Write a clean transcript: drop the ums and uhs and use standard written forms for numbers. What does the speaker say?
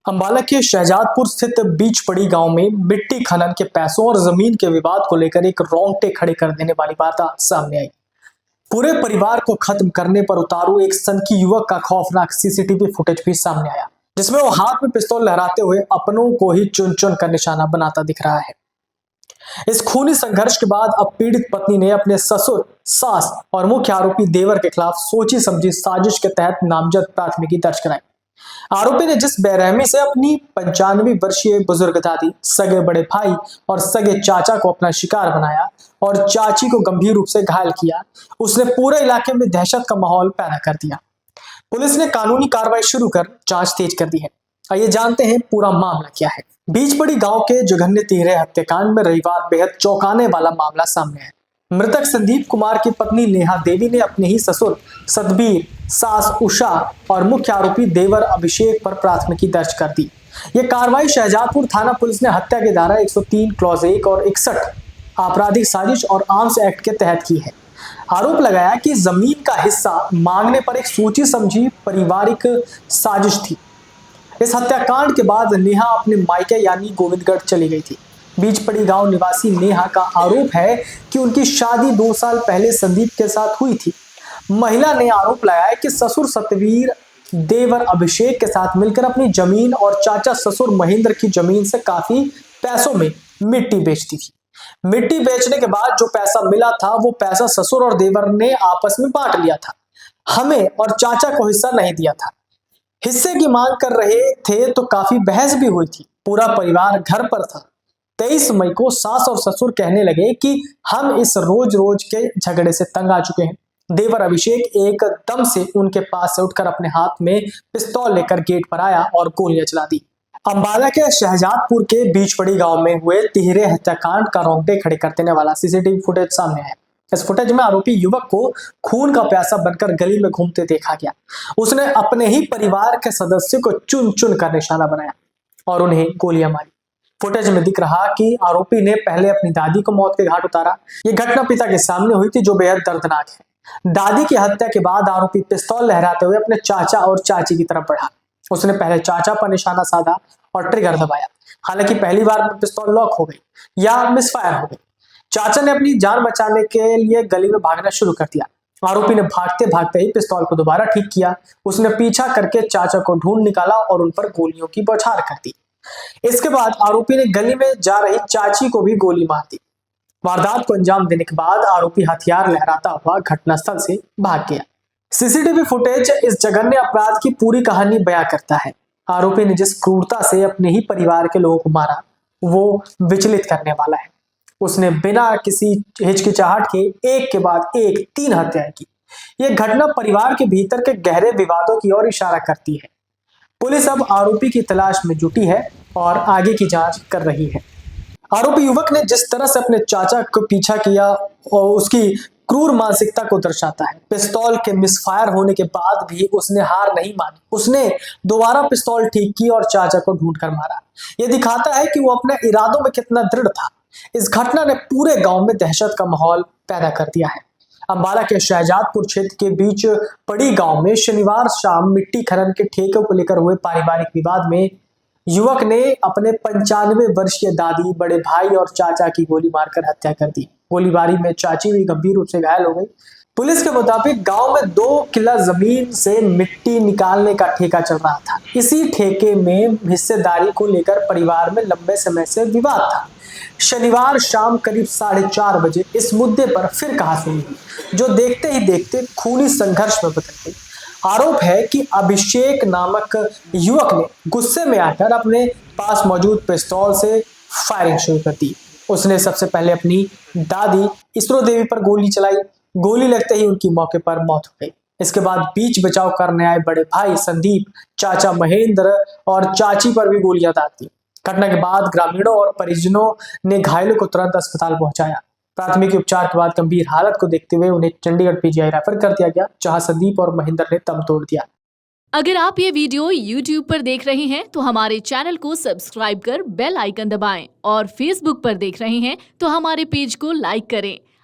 अंबाला के शहजादपुर स्थित बीच पड़ी गांव में मिट्टी खनन के पैसों और जमीन के विवाद को लेकर एक रोंगटे खड़े कर देने वाली वारदात सामने आई। पूरे परिवार को खत्म करने पर उतारू एक सनकी युवक का खौफनाक सीसीटीवी फुटेज भी सामने आया, जिसमें वो हाथ में पिस्तौल लहराते हुए अपनों को ही चुन चुन कर निशाना बनाता दिख रहा है। इस खूनी संघर्ष के बाद अब पीड़ित पत्नी ने अपने ससुर, सास और मुख्य आरोपी देवर के खिलाफ सोची समझी साजिश के तहत नामजद प्राथमिकी दर्ज कराई। आरोपी ने जिस बेरहमी से अपनी 95 वर्षीय बुजुर्ग दादी, सगे बड़े भाई और सगे चाचा को अपना शिकार बनाया और चाची को गंभीर रूप से घायल किया, उसने पूरे इलाके में दहशत का माहौल पैदा कर दिया। पुलिस ने कानूनी कार्रवाई शुरू कर जांच तेज कर दी है। आइए जानते हैं पूरा मामला क्या है। बीच पड़ी गांव के जघन्य तिहरे हत्याकांड में रविवार बेहद चौंकाने वाला मामला सामने है। मृतक संदीप कुमार की पत्नी नेहा देवी ने अपने ही ससुर सतबीर, सास उषा और मुख्य आरोपी देवर अभिषेक पर प्राथमिकी दर्ज कर दी। यह कार्रवाई शहजादपुर थाना पुलिस ने हत्या की धारा 103 क्लॉज 1 और 61 आपराधिक साजिश और आर्म्स एक्ट के तहत की है। आरोप लगाया कि जमीन का हिस्सा मांगने पर एक सोची समझी पारिवारिक साजिश थी। इस हत्याकांड के बाद नेहा अपने मायके यानी गोविंदगढ़ चली गई थी। बीच पड़ी गांव निवासी नेहा का आरोप है कि उनकी शादी 2 साल पहले संदीप के साथ हुई थी। महिला ने आरोप लगाया कि ससुर सतवीर देवर अभिषेक के साथ मिलकर अपनी जमीन और चाचा ससुर महेंद्र की जमीन से काफी पैसों में मिट्टी बेचती थी। मिट्टी बेचने के बाद जो पैसा मिला था वो पैसा ससुर और देवर ने आपस में बांट लिया था। हमें और चाचा को हिस्सा नहीं दिया था। हिस्से की मांग कर रहे थे तो काफी बहस भी हुई थी। पूरा परिवार घर पर था। 23 मई को सास और ससुर कहने लगे कि हम इस रोज रोज के झगड़े से तंग आ चुके हैं। देवर अभिषेक एकदम से उनके पास से उठकर अपने हाथ में पिस्तौल लेकर गेट पर आया और गोलियां चला दी। अंबाला के शहजादपुर के बीच पड़ी गांव में हुए तिहरे हत्याकांड का रोंगटे खड़े कर देने वाला सीसीटीवी फुटेज सामने आया। इस फुटेज में आरोपी युवक को खून का प्यासा बनकर गली में घूमते देखा गया। उसने अपने ही परिवार के सदस्यों को चुन चुन कर निशाना बनाया और उन्हें गोलियां मारी। फुटेज में दिख रहा कि आरोपी ने पहले अपनी दादी को मौत के घाट उतारा। यह घटना पिता के सामने हुई थी, जो बेहद दर्दनाक है। दादी की हत्या के बाद आरोपी पिस्तौल लहराते हुए अपने चाचा और चाची की तरफ बढ़ा। उसने पहले चाचा पर निशाना साधा और ट्रिगर दबाया। हालांकि पहली बार में पिस्तौल लॉक हो गई या मिसफायर हो गई। चाचा ने अपनी जान बचाने के लिए गली में भागना शुरू कर दिया। आरोपी ने भागते भागते ही पिस्तौल को दोबारा ठीक किया। उसने पीछा करके चाचा को ढूंढ निकाला और उन पर गोलियों की बौछार कर दी। इसके बाद आरोपी ने गली में जा रही चाची को भी गोली मार दी। वारदात को अंजाम देने के बाद आरोपी हथियार लहराता हुआ घटनास्थल से भाग गया। सीसीटीवी फुटेज इस जघन्य अपराध की पूरी कहानी बयां करता है। आरोपी ने जिस क्रूरता से अपने ही परिवार के लोगों को मारा वो विचलित करने वाला है। उसने बिना किसी हिचकिचाहट के एक के बाद एक 3 हत्याएं की। यह घटना परिवार के भीतर के गहरे विवादों की ओर इशारा करती है। पुलिस अब आरोपी की तलाश में जुटी है और आगे की जांच कर रही है। आरोपी युवक ने जिस तरह से अपने चाचा को पीछा किया और उसकी क्रूर मानसिकता को दर्शाता है। पिस्तौल के मिसफायर होने के बाद भी उसने हार नहीं मानी। उसने दोबारा पिस्तौल ठीक की और चाचा को ढूंढकर मारा। यह दिखाता है कि वो अपने इरादों में कितना दृढ़ था। इस घटना ने पूरे गांव में दहशत का माहौल पैदा कर दिया है। अंबाला के शहजादपुर क्षेत्र के बीच पड़ी गांव में शनिवार शाम मिट्टी खनन के ठेके को लेकर हुए पारिवारिक विवाद में युवक ने अपने 95 वर्षीय दादी, बड़े भाई और चाचा की गोली मारकर हत्या कर दी। गोलीबारी में चाची भी गंभीर रूप से घायल हो गई। पुलिस के मुताबिक गांव में 2 किला जमीन से मिट्टी निकालने का ठेका चल रहा था। इसी ठेके में हिस्सेदारी को लेकर परिवार में लंबे समय से विवाद था। शनिवार शाम करीब 4:30 बजे इस मुद्दे पर फिर कहासुनी हुई, जो देखते ही देखते खूनी संघर्ष में बदल गई। आरोप है कि अभिषेक नामक युवक ने गुस्से में आकर अपने पास मौजूद पिस्तौल से फायरिंग शुरू कर दी। उसने सबसे पहले अपनी दादी इसरो देवी पर गोली चलाई। गोली लगते ही उनकी मौके पर मौत हो गई। इसके बाद बीच बचाव करने आए बड़े भाई संदीप, चाचा महेंद्र और चाची पर भी गोलियां दाग दी। घटना के बाद ग्रामीणों और परिजनों ने घायलों को तुरंत अस्पताल पहुंचाया। प्राथमिक उपचार के बाद गंभीर हालत को देखते हुए उन्हें चंडीगढ़ पीजीआई रेफर कर दिया गया, जहां संदीप और महेंद्र ने दम तोड़ दिया। अगर आप ये वीडियो YouTube पर देख रहे हैं तो हमारे चैनल को सब्सक्राइब कर बेल आइकन दबाएं और Facebook पर देख रहे हैं तो हमारे पेज को लाइक करें।